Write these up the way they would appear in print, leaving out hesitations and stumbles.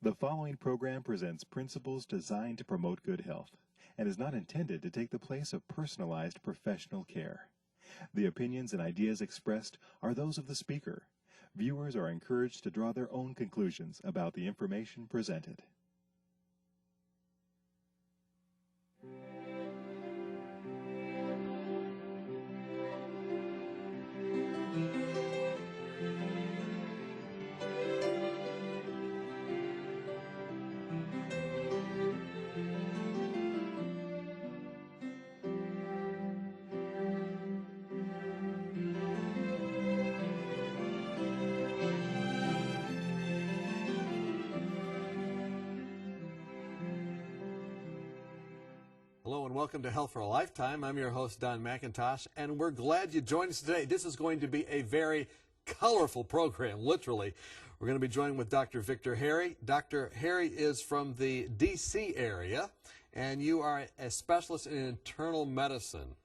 The following program presents principles designed to promote good health and is not intended to take the place of personalized professional care. The opinions and ideas expressed are those of the speaker. Viewers are encouraged to draw their own conclusions about the information presented. Hello and welcome to Health for a Lifetime. I'm your host, Don McIntosh, and we're glad you joined us today. This is going to be a very colorful program, literally. We're going to be joined with Dr. Victor Harry. Dr. Harry is from the D.C. area, and you are a specialist in internal medicine.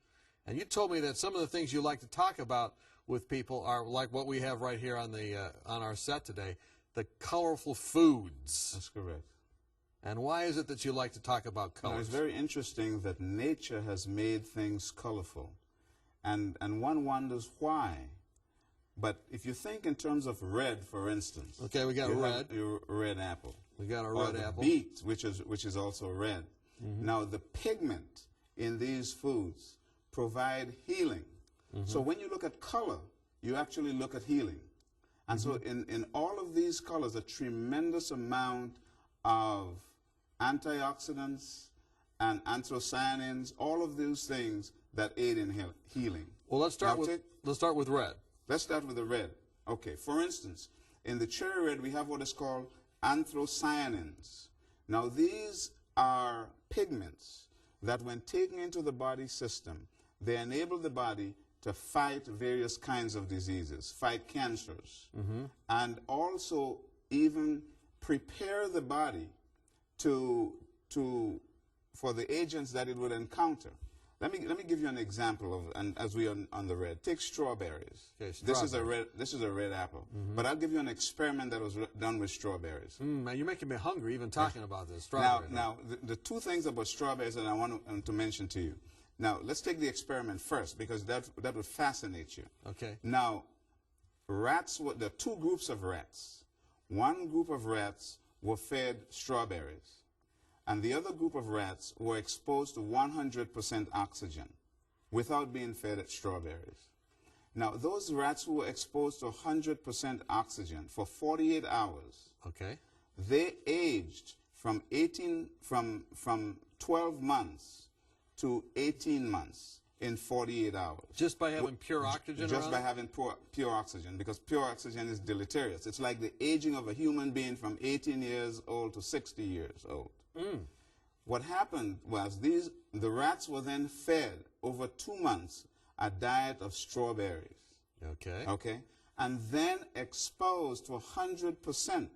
And you told me that some of the things you like to talk about with people are like what we have right here on our set today, the colorful foods. That's correct. And why is it that you like to talk about colors? It's very interesting that nature has made things colorful, and one wonders why. But if you think in terms of red, for instance, okay, we got you red. have your red apple. We got a or red the apple. beet, which is also red. Now the pigment in these foods provide healing. So when you look at color, you actually look at healing. And so in all of these colors, a tremendous amount of antioxidants and anthocyanins, all of those things that aid in healing. Well, let's start with red. Let's start with the red. Okay, for instance, in the cherry red, we have what is called anthocyanins. Now, these are pigments that when taken into the body system, they enable the body to fight various kinds of diseases, fight cancers, and also even prepare the body for the agents that it would encounter. Let me give you an example of, and as we are on the red, take strawberries. Okay, This is a red apple. But I'll give you an experiment that was done with strawberries. Man, you're making me hungry even talking about this. Strawberry. Now the two things about strawberries that I want to mention to you. Now, let's take the experiment first, because that would fascinate you. Okay. Now, rats, there are two groups of rats. One group of rats were fed strawberries, and the other group of rats were exposed to 100% oxygen without being fed strawberries. Now, those rats who were exposed to 100% oxygen for 48 hours, Okay. they aged from 12 months to 18 months in 48 hours. Just by having pure oxygen Just around by it? having pure oxygen, because pure oxygen is deleterious. It's like the aging of a human being from 18 years old to 60 years old. What happened was the rats were then fed over 2 months a diet of strawberries. Okay. Okay? And then exposed to 100%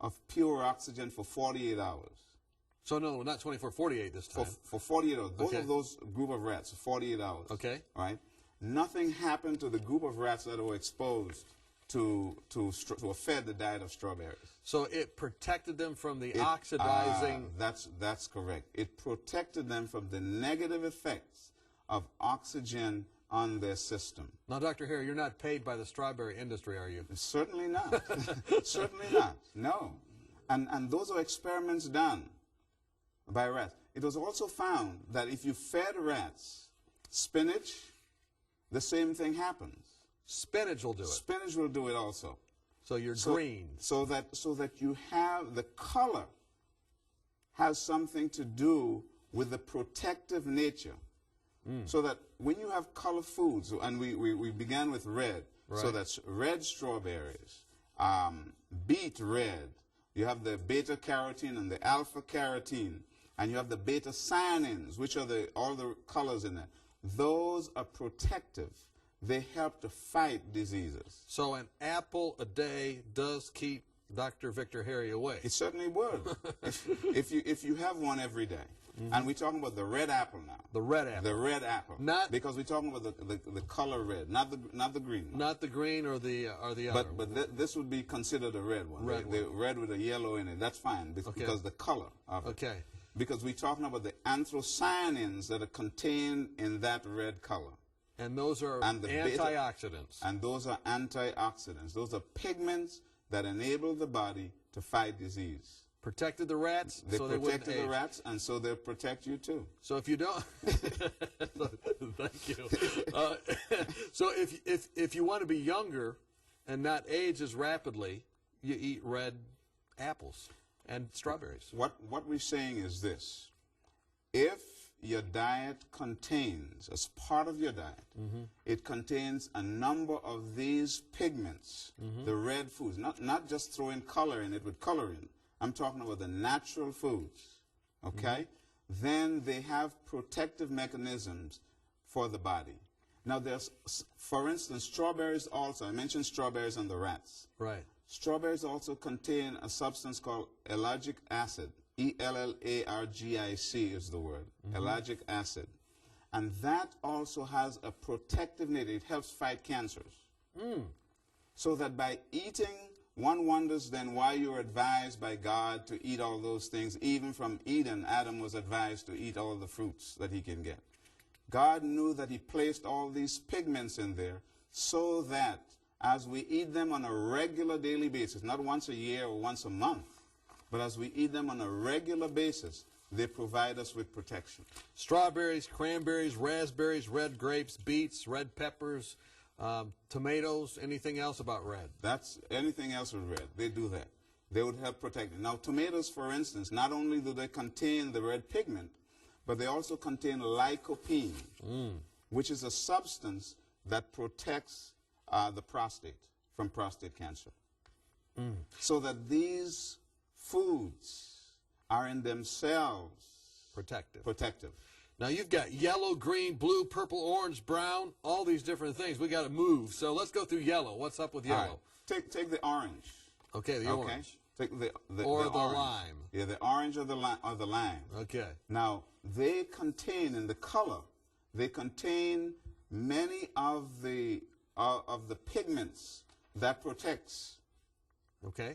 of pure oxygen for 48 hours. So, no, not 24, 48 this time. For 48 hours. Both Okay. of those group of rats, 48 hours. Okay. All right? Nothing happened to the group of rats that were exposed to fed the diet of strawberries. So it protected them from the oxidizing. That's correct. It protected them from the negative effects of oxygen on their system. Now, Dr. Harry, you're not paid by the strawberry industry, are you? Certainly not. Certainly not. No. And those are experiments done by rats. It was also found that if you fed rats spinach, the same thing happens. Spinach will do it. Spinach will do it also. So you're green. So that you have the color has something to do with the protective nature. So that when you have color foods, and we began with red, so Right. that's red strawberries, beet red, you have the beta carotene and the alpha carotene, and you have the beta cyanins, which are all the colors in there. Those are protective. They help to fight diseases. So an apple a day does keep Dr. Victor Harry away. It certainly would. if you have one every day. And we're talking about the red apple now. The red apple. The red apple. Not because we're talking about the color red, not the green one. Not the green or the other. But this would be considered a red one. The red with a yellow in it. That's fine because the color of it. Okay. Because we're talking about the anthocyanins that are contained in that red color. And those are antioxidants. And those are antioxidants. Those are pigments that enable the body to fight disease. Protected the rats, They so they wouldn't protected the age. rats, and so they'll protect you too. So if you don't, thank you. So if you want to be younger and not age as rapidly, you eat red apples and strawberries. What we're saying is this: if your diet contains, as part of your diet, it contains a number of these pigments, the red foods, not just throwing color in it with coloring. I'm talking about the natural foods, okay? Then they have protective mechanisms for the body. Now, there's, for instance, strawberries also. I mentioned strawberries and the rats. Right. Strawberries also contain a substance called ellagic acid. E-L-L-A-R-G-I-C is the word, ellagic acid. And that also has a protective nature. It helps fight cancers. So that by eating, one wonders then why you're advised by God to eat all those things. Even from Eden, Adam was advised to eat all the fruits that he can get. God knew that he placed all these pigments in there so that as we eat them on a regular daily basis, not once a year or once a month, but as we eat them on a regular basis, they provide us with protection. Strawberries, cranberries, raspberries, red grapes, beets, red peppers, tomatoes, anything else about red? That's anything else with red. They do that. They would help protect it. Now, tomatoes, for instance, not only do they contain the red pigment, but they also contain lycopene, which is a substance that protects the prostate from prostate cancer. So that these foods are in themselves protective. Now you've got yellow, green, blue, purple, orange, brown, all these different things. We got to move. So let's go through yellow. What's up with yellow? Right. Take the orange. Okay, the orange. Take the orange. lime. Yeah, the orange or the lime. Okay. Now they contain in the color, they contain many of the pigments that protects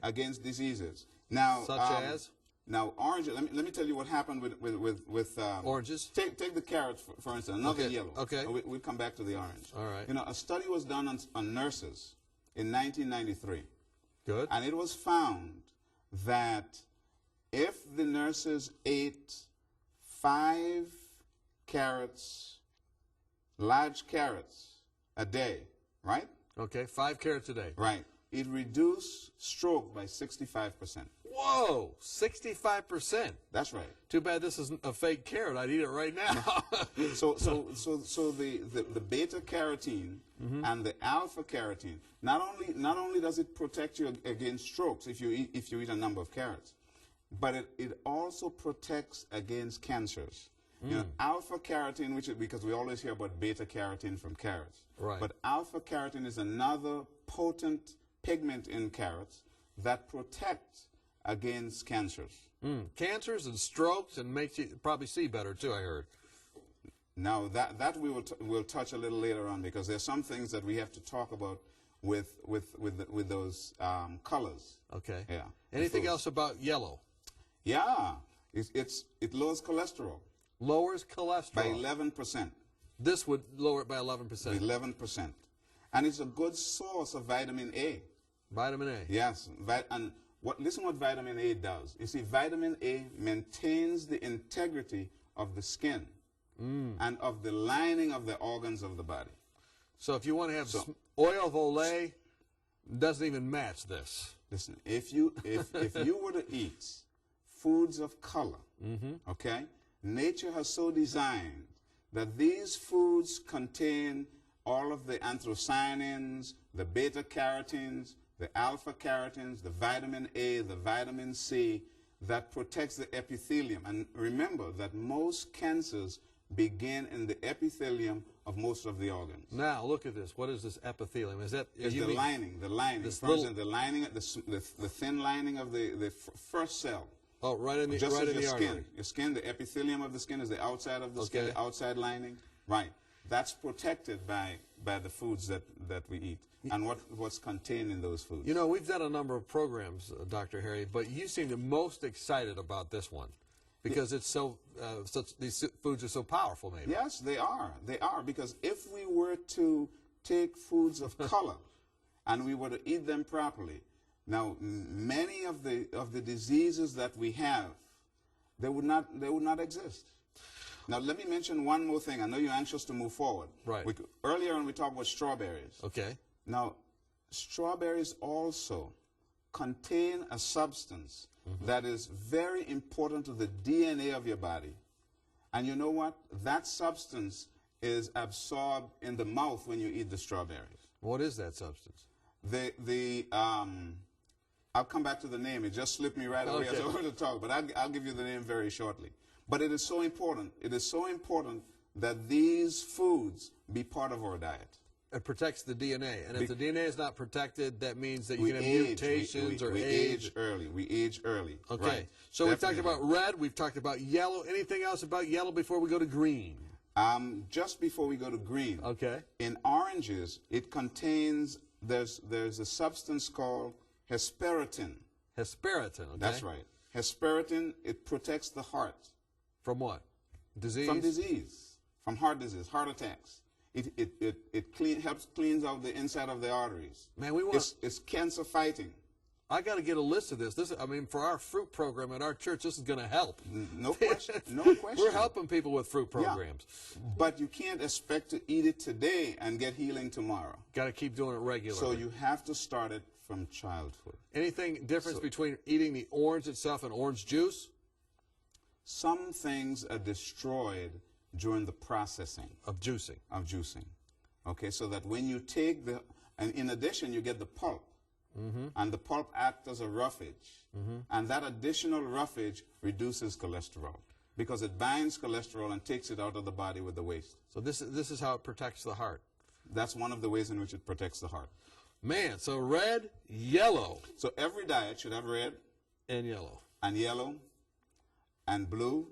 against diseases. Now, such as? Now, orange. Let me tell you what happened with oranges. Take the carrots for instance. Another yellow. Okay. We'll come back to the orange. All right. You know, a study was done on nurses in 1993. Good. And it was found that if the nurses ate 5 carrots, large carrots, a day, right? Okay, 5 carrots a day. Right. It reduced stroke by 65%. Whoa, 65%. That's right. Too bad this isn't a fake carrot. I'd eat it right now. So the beta carotene and the alpha carotene, not only does it protect you against strokes if you eat a number of carrots, but it also protects against cancers. You know, alpha carotene, because we always hear about beta carotene from carrots. Right. But alpha carotene is another potent pigment in carrots that protects against cancers. Cancers and strokes, and makes you probably see better too, I heard. Now that we'll touch a little later on, because there's some things that we have to talk about with those colors. Okay. Yeah. Anything else about yellow? Yeah. It lowers cholesterol. Lowers cholesterol by 11%. This would lower it by 11%. 11%. And it's a good source of vitamin A. Vitamin A. Yes. And listen what vitamin A does. You see, vitamin A maintains the integrity of the skin and of the lining of the organs of the body. So if you want to have oil of Olay, doesn't even match this. Listen, if you were to eat foods of color, okay, nature has so designed that these foods contain all of the anthocyanins, the beta carotenes, the alpha carotenes, the vitamin A, the vitamin C that protects the epithelium. And remember that most cancers begin in the epithelium of most of the organs. Now, look at this. What is this epithelium? Is that... It's you the mean lining, this For instance, the lining, the thin lining of the first cell. Oh, right in the, Just right as in your the skin. artery. Your skin, the epithelium of the skin is the outside of the skin, Okay. the outside lining. Right. That's protected by the foods that we eat and what's contained in those foods. You know, we've done a number of programs, Dr. Harry, but you seem the most excited about this one because it's so, these foods are so powerful, maybe. Yes, they are. They are, because if we were to take foods of color and we were to eat them properly, now many of the diseases that we have, they would not exist. Now let me mention one more thing. I know you're anxious to move forward. Right. Earlier on we talked about strawberries. Okay. Now strawberries also contain a substance that is very important to the DNA of your body. And you know what? That substance is absorbed in the mouth when you eat the strawberries. What is that substance? I'll come back to the name. It just slipped me right away as I wanted to talk, but I'll give you the name very shortly. But it is so important. It is so important that these foods be part of our diet. It protects the DNA, and if the DNA is not protected, that means that you We can have age. mutations or we age. age early. We age early. Okay. Right. So we've talked Definitely. about red. We've talked about yellow. Anything else about yellow before we go to green? Just before we go to green. Okay. In oranges, it contains there's a substance called hesperetin. Hesperetin. Okay. That's right. Hesperetin, it protects the heart. From what? Disease? From disease, from heart disease, heart attacks. It helps cleans out the inside of the arteries. Man, we want. It's cancer fighting. I got to get a list of this. I mean, for our fruit program at our church, this is going to help. No question. No question. We're helping people with fruit programs. Yeah. But you can't expect to eat it today and get healing tomorrow. Got to keep doing it regularly. So you have to start it from childhood. Anything difference between eating the orange itself and orange juice? Some things are destroyed during the processing Of juicing. Okay, so that when you take and in addition, you get the pulp. And the pulp acts as a roughage. And that additional roughage reduces cholesterol because it binds cholesterol and takes it out of the body with the waste. So this is how it protects the heart. That's one of the ways in which it protects the heart. Man, so red, yellow. So every diet should have red And yellow. and blue,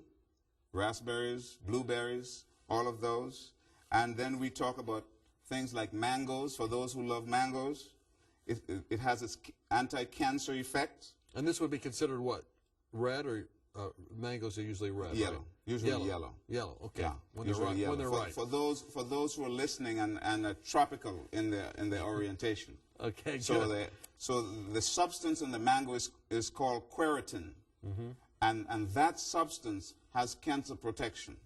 raspberries, blueberries, all of those. And then we talk about things like mangoes, for those who love mangoes. It has its anti-cancer effect. And this would be considered what? Red or mangoes are usually red? Yellow. Right? Usually yellow. Yellow, okay. Yeah, When they're usually right. yellow. When they're right. For those who are listening and are tropical in their orientation. Okay, So good. so the substance in the mango is called quercetin. And that substance has cancer protection.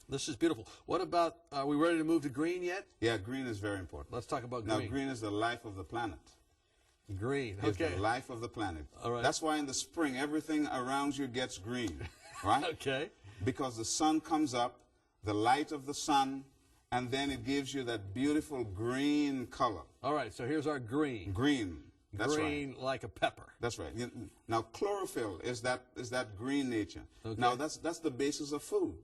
This is beautiful. What about, are we ready to move to green yet? Yeah, green is very important. Let's talk about Now, green. green is the life of the planet. Green, It's okay. the life of the planet. All right. That's why in the spring, everything around you gets green, right? Okay. Because the sun comes up, the light of the sun, and then it gives you that beautiful green color. All right, so here's our green. Green. That's right. Green like a pepper. That's right. Now, chlorophyll is that green nature. Okay. Now, that's the basis of food.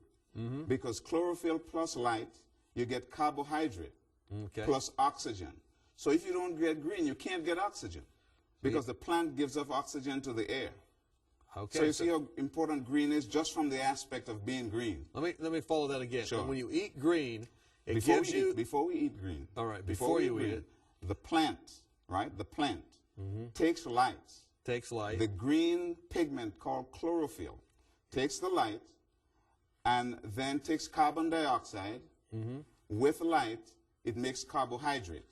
Because chlorophyll plus light, you get carbohydrate Okay. plus oxygen. So if you don't get green, you can't get oxygen because the plant gives off oxygen to the air. Okay. So you see how important green is just from the aspect of being green. let me follow that again. Sure. When you eat green, it Before gives you... before we eat green. All right, Before before you we eat green, it. the plant, right? The plant takes light. Takes light. The green pigment called chlorophyll takes the light and then takes carbon dioxide. With light, it makes carbohydrate.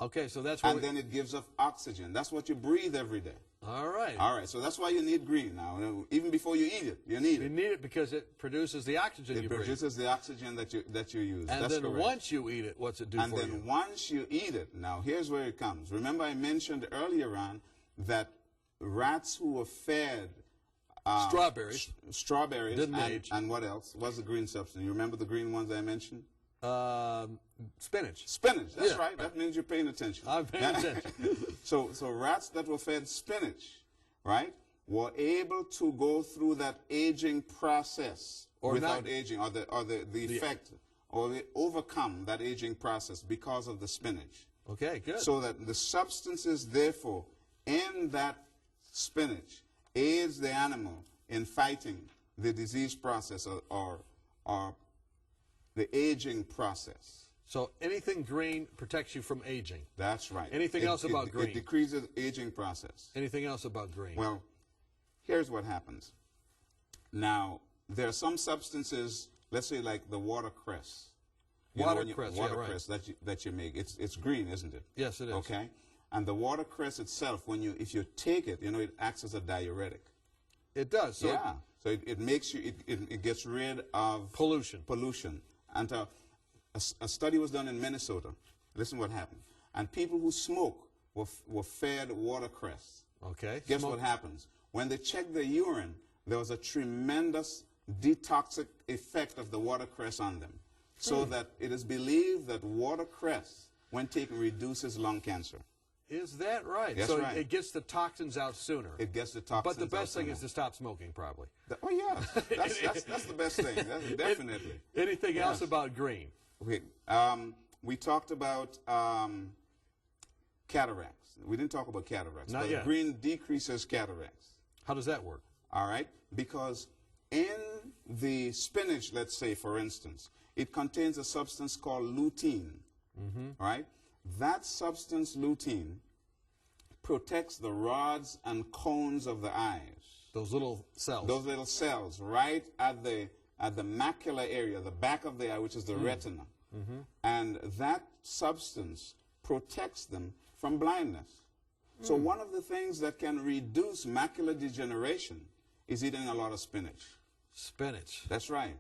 Okay, so that's what And then it gives off oxygen. That's what you breathe every day. All right. All right, so that's why you need green now. Even before you eat it, you need You it. need it because it produces the oxygen It you breathe. produces the oxygen that you use. And That's then correct. once you eat it, what's it do And for then you? once you eat it, now here's where it comes. Remember I mentioned earlier on that rats who were fed Strawberries. Strawberries. Didn't age. And what else? What's the green substance? You remember the green ones I mentioned? Spinach. Spinach. That's Yeah. right. That means you're paying attention. I'm paying attention. So rats that were fed spinach, right, were able to go through that aging process Or without not- aging, or the effect or they overcome that aging process because of the spinach. Okay, good. So that the substances, therefore, in that spinach aids the animal in fighting the disease process or the aging process. So anything green protects you from aging. That's right. Anything else about green? It decreases aging process. Anything else about green? Well, here's what happens. Now, there are some substances, let's say like the watercress. Watercress, yeah, right. Watercress that you make. It's green, isn't it? Yes, it is. Okay. And the watercress itself, if you take it, it acts as a diuretic. It does. So yeah. So it makes you, it gets rid of pollution. And a study was done in Minnesota. Listen what happened. And people who smoke were fed watercress. Okay. Guess what happens? When they checked their urine, there was a tremendous detoxic effect of the watercress on them. So that it is believed that watercress, when taken, reduces lung cancer. Is that right? That's so right. It gets the toxins out sooner. It gets the toxins out. But the best thing sooner. is to stop smoking, probably. Oh, yeah. That's the best thing. That's definitely. Anything else about green? Okay. We talked about cataracts. We didn't talk about cataracts. Not yet. Green decreases cataracts. How does that work? All right. Because in the spinach, let's say, for instance, it contains a substance called lutein. All right. That substance, lutein, protects the rods and cones of the eyes. Those little cells. Those little cells right at the macular area, the back of the eye, which is the retina. And that substance protects them from blindness. So one of the things that can reduce macular degeneration is eating a lot of spinach. Spinach. That's right.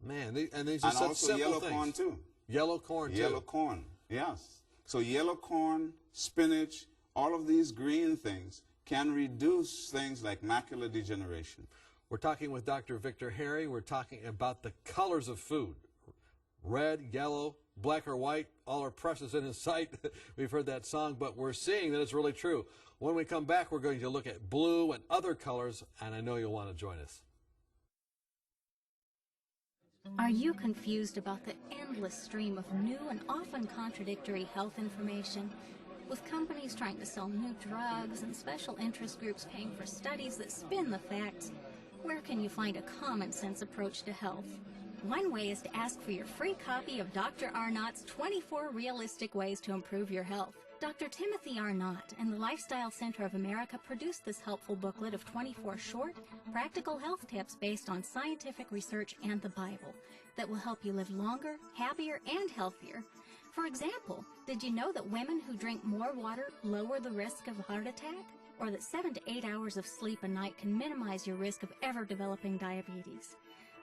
Man, and these are such also simple yellow things. corn too. Yellow corn too. Yellow corn, yes. So yellow corn, spinach, all of these green things can reduce things like macular degeneration. We're talking with Dr. Victor Harry. We're talking about the colors of food. Red, yellow, black or white, all are precious in his sight. We've heard that song, but we're seeing that it's really true. When we come back, we're going to look at blue and other colors, and I know you'll want to join us. Are you confused about the endless stream of new and often contradictory health information? With companies trying to sell new drugs and special interest groups paying for studies that spin the facts, where can you find a common-sense approach to health? One way is to ask for your free copy of Dr. Arnott's 24 Realistic Ways to Improve Your Health. Dr. Timothy Arnott and the Lifestyle Center of America produced this helpful booklet of 24 short, practical health tips based on scientific research and the Bible that will help you live longer, happier, and healthier. For example, did you know that women who drink more water lower the risk of a heart attack? Or that 7 to 8 hours of sleep a night can minimize your risk of ever developing diabetes?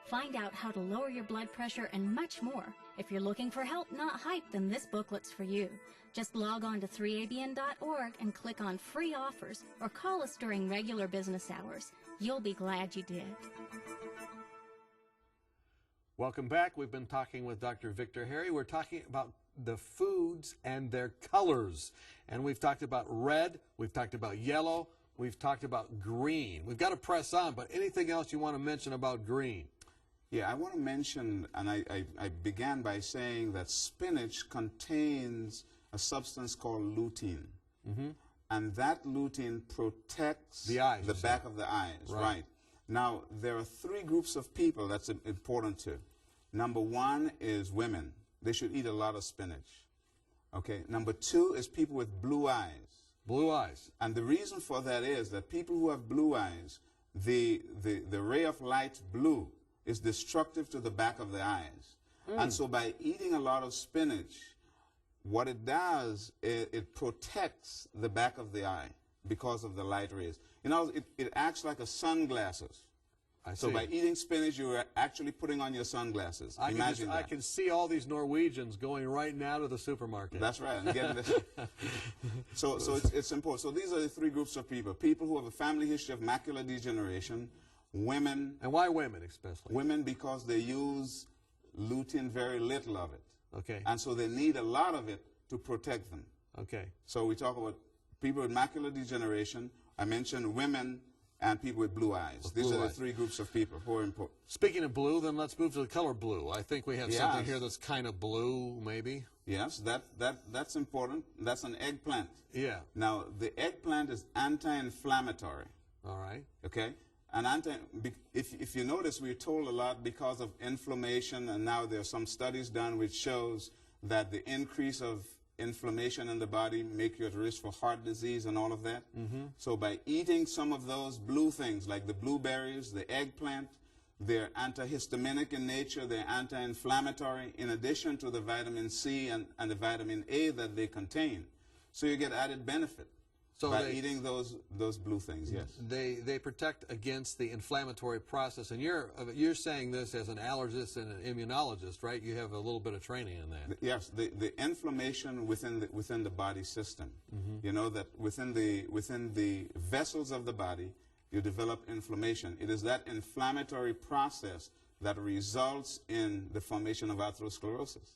Find out how to lower your blood pressure and much more. If you're looking for help, not hype, then this booklet's for you. Just log on to 3abn.org and click on free offers or call us during regular business hours. You'll be glad you did. Welcome back. We've been talking with Dr. Victor Harry. We're talking about the foods and their colors. And we've talked about red, we've talked about yellow, we've talked about green. We've got to press on, but anything else you want to mention about green? Yeah, I want to mention, and I began by saying that spinach contains a substance called lutein. And that lutein protects the eyes, the back of the eyes. Right. Now, there are 3 groups of people that's important to. Number 1 is women. They should eat a lot of spinach. Okay. Number 2 is people with blue eyes. Blue eyes. And the reason for that is that people who have blue eyes, the ray of light blue is destructive to the back of the eyes. And so by eating a lot of spinach, what it does, it protects the back of the eye because of the light rays. You know, it acts like a sunglasses. So by eating spinach, you're actually putting on your sunglasses. Imagine that. I can see all these Norwegians going right now to the supermarket. That's right. And getting this. So it's important. So these are the 3 groups of people. People who have a family history of macular degeneration, women. And why women especially? Women because they use lutein, very little of it. Okay. And so they need a lot of it to protect them. Okay. So we talk about people with macular degeneration. I mentioned women and people with blue eyes. With These blue are the eyes. three groups of people who are important. Speaking of blue, then let's move to the color blue. I think we have something Yes. here that's kind of blue, maybe. Yes, that's important. That's an eggplant. Yeah. Now, the eggplant is anti-inflammatory, All right. okay? And if you notice, we're told a lot because of inflammation, and now there are some studies done which shows that the increase of inflammation in the body make you at risk for heart disease and all of that. So by eating some of those blue things, like the blueberries, the eggplant, they're antihistaminic in nature, they're anti-inflammatory, in addition to the vitamin C and the vitamin A that they contain. So you get added benefit by eating those blue things, yes. They protect against the inflammatory process, and you're saying this as an allergist and an immunologist, right? You have a little bit of training in that. Yes, the inflammation within the body system. You know that within the vessels of the body, you develop inflammation. It is that inflammatory process that results in the formation of atherosclerosis.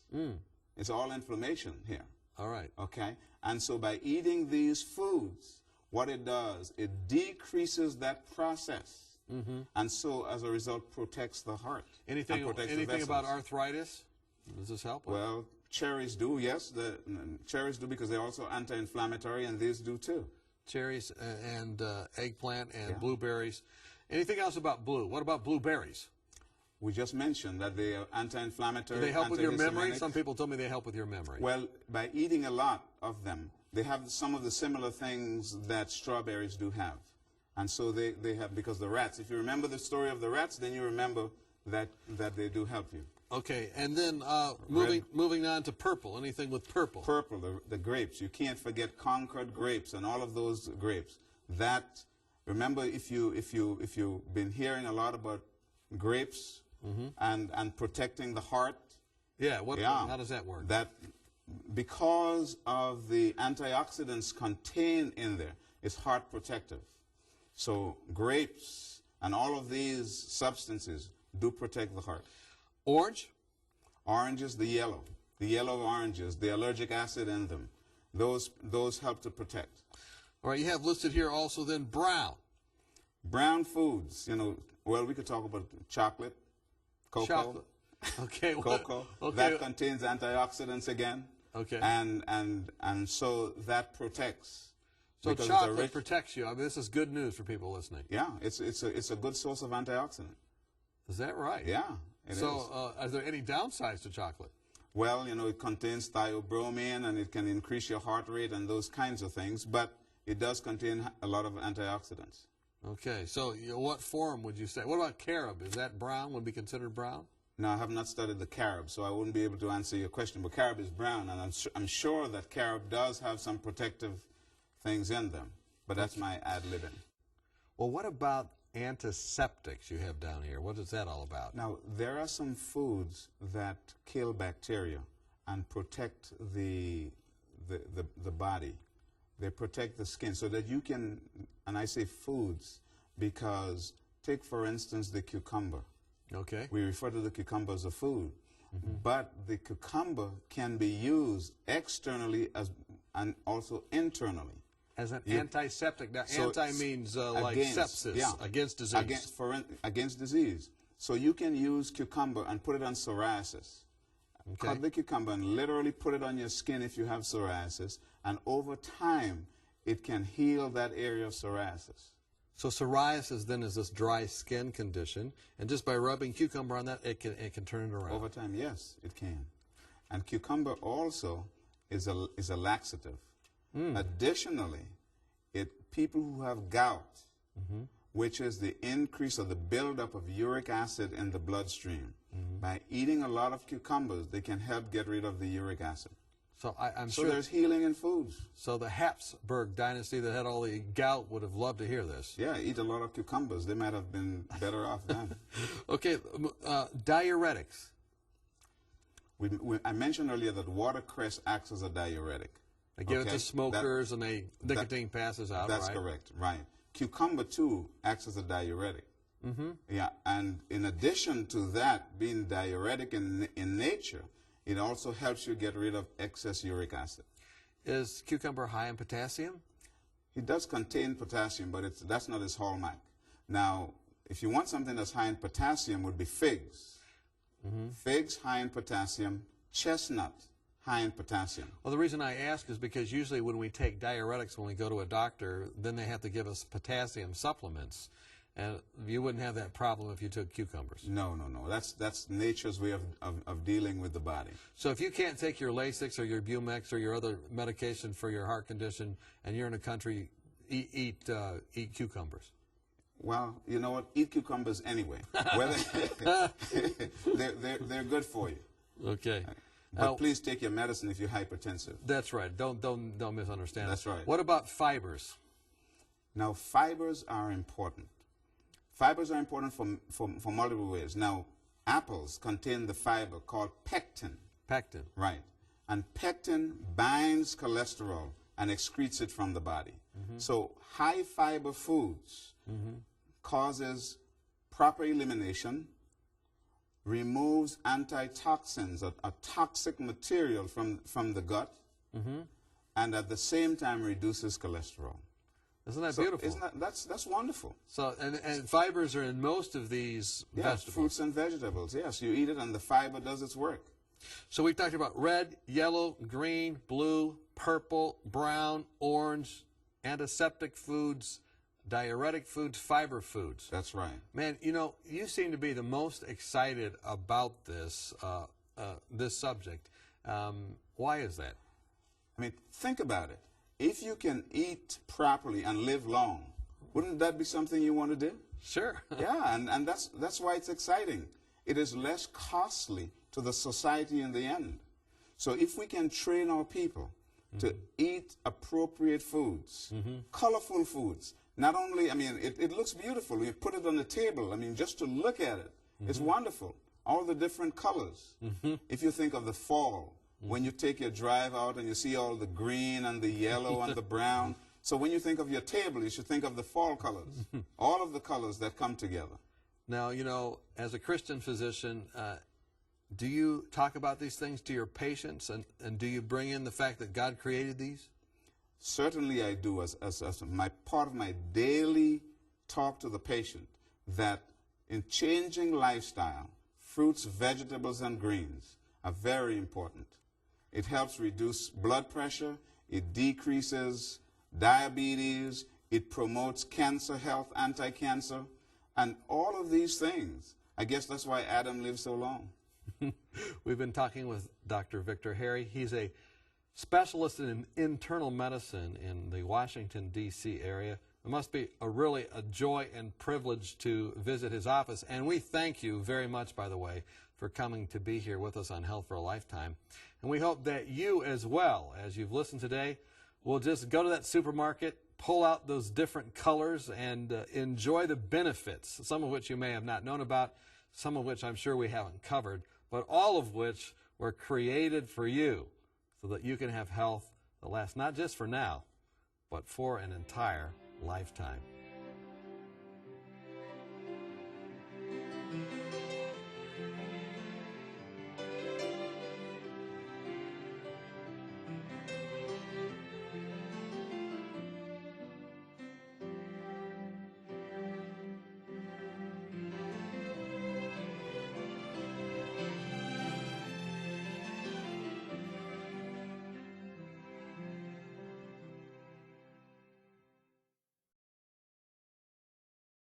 It's all inflammation here. All right. Okay? And so by eating these foods, what it does, it decreases that process. And so as a result protects the heart. Anything about arthritis? Does this help? Well, cherries do, yes. Cherries do because they're also anti-inflammatory, and these do too. Cherries and eggplant and blueberries. Anything else about blue? What about blueberries? We just mentioned that they are anti-inflammatory. Do they help with your memory? Some people told me they help with your memory. Well, by eating a lot of them, they have some of the similar things that strawberries do have. And so they have, because the rats, if you remember the story of the rats, then you remember that they do help you. Okay, and then moving on to purple. Anything with purple? Purple, the grapes. You can't forget Concord grapes and all of those grapes. That, remember, if you've been hearing a lot about grapes and protecting the heart. Yeah, how does that work? That because of the antioxidants contained in there, it's heart protective. So grapes and all of these substances do protect the heart. Orange? Oranges, the yellow oranges, the allergic acid in them, those help to protect. All right, you have listed here also then brown. Brown foods, you know, well, we could talk about chocolate, cocoa. Chocolate. Okay. Cocoa. Okay. That contains antioxidants again. Okay. And so that protects. So chocolate protects you. I mean, this is good news for people listening. Yeah, it's a good source of antioxidant. Is that right? Yeah, it is. So are there any downsides to chocolate? Well, you know, it contains theobromine, and it can increase your heart rate and those kinds of things, but it does contain a lot of antioxidants. Okay, so what form would you say? What about carob? Is that brown? Would be considered brown? No, I have not studied the carob, so I wouldn't be able to answer your question. But carob is brown, and I'm sure that carob does have some protective things in them. But that's my ad-libbing. Well, what about antiseptics you have down here? What is that all about? Now, there are some foods that kill bacteria and protect the body. They protect the skin so that you can, and I say foods because take, for instance, the cucumber. Okay. We refer to the cucumber as a food, but the cucumber can be used externally and also internally. As an antiseptic. Now, so anti means like sepsis, against disease. Against disease. So you can use cucumber and put it on psoriasis. Okay. Cut the cucumber and literally put it on your skin if you have psoriasis, and over time, it can heal that area of psoriasis. So psoriasis then is this dry skin condition, and just by rubbing cucumber on that, it can turn it around. Over time, yes, it can. And cucumber also is a laxative. Additionally, people who have gout, which is the increase of the buildup of uric acid in the bloodstream, by eating a lot of cucumbers, they can help get rid of the uric acid. So I'm So sure there's healing in foods. So the Habsburg dynasty that had all the gout would have loved to hear this. Yeah, eat a lot of cucumbers. They might have been better off then. Okay, diuretics. I mentioned earlier that watercress acts as a diuretic. They give it to smokers and nicotine passes out, That's right? correct, right. Cucumber, too, acts as a diuretic. Yeah, and in addition to that, being diuretic in nature, it also helps you get rid of excess uric acid. Is cucumber high in potassium? It does contain potassium, but that's not its hallmark. Now, if you want something that's high in potassium, would be figs. Figs, high in potassium. Chestnut, high in potassium. Well, the reason I ask is because usually when we take diuretics when we go to a doctor, then they have to give us potassium supplements. And you wouldn't have that problem if you took cucumbers. No, no, no. That's nature's way of dealing with the body. So if you can't take your Lasix or your Bumex or your other medication for your heart condition and you're in a country, eat cucumbers. Well, you know what? Eat cucumbers anyway. They're good for you. Okay. But Now, please take your medicine if you're hypertensive. that's right. Don't misunderstand. That's right. What about fibers? Now, fibers are important. Fibers are important for multiple ways. Now, apples contain the fiber called pectin. Pectin. Right. And pectin binds cholesterol and excretes it from the body. So high fiber foods causes proper elimination, removes antitoxins, a toxic material from the gut, and at the same time reduces cholesterol. Isn't that So beautiful? Isn't that's wonderful. So and fibers are in most of these Yeah, vegetables. fruits and vegetables. Yes, you eat it and the fiber does its work. So we've talked about red, yellow, green, blue, purple, brown, orange, antiseptic foods, diuretic foods, fiber foods. That's right. Man, you know, you seem to be the most excited about this this subject. Why is that? I mean, think about it. If you can eat properly and live long, wouldn't that be something you want to do? Sure. Yeah, and that's why it's exciting. It is less costly to the society in the end. So if we can train our people to eat appropriate foods, colorful foods, not only, I mean, it looks beautiful. You put it on the table. I mean, just to look at it, it's wonderful. All the different colors. If you think of the fall, when you take your drive out and you see all the green and the yellow and the brown. So when you think of your table, you should think of the fall colors, all of the colors that come together. Now, you know, as a Christian physician, do you talk about these things to your patients, and do you bring in the fact that God created these? Certainly I do as my part of my daily talk to the patient, that in changing lifestyle, fruits, vegetables, and greens are very important. It helps reduce blood pressure, it decreases diabetes, it promotes cancer health, anti-cancer, and all of these things. I guess that's why Adam lived so long. We've been talking with Dr. Victor Harry. He's a specialist in internal medicine in the Washington, D.C. area. It must be really a joy and privilege to visit his office. And we thank you very much, by the way, for coming to be here with us on Health for a Lifetime. And we hope that you as well, as you've listened today, will just go to that supermarket, pull out those different colors, and enjoy the benefits, some of which you may have not known about, some of which I'm sure we haven't covered, but all of which were created for you so that you can have health that lasts not just for now, but for an entire lifetime.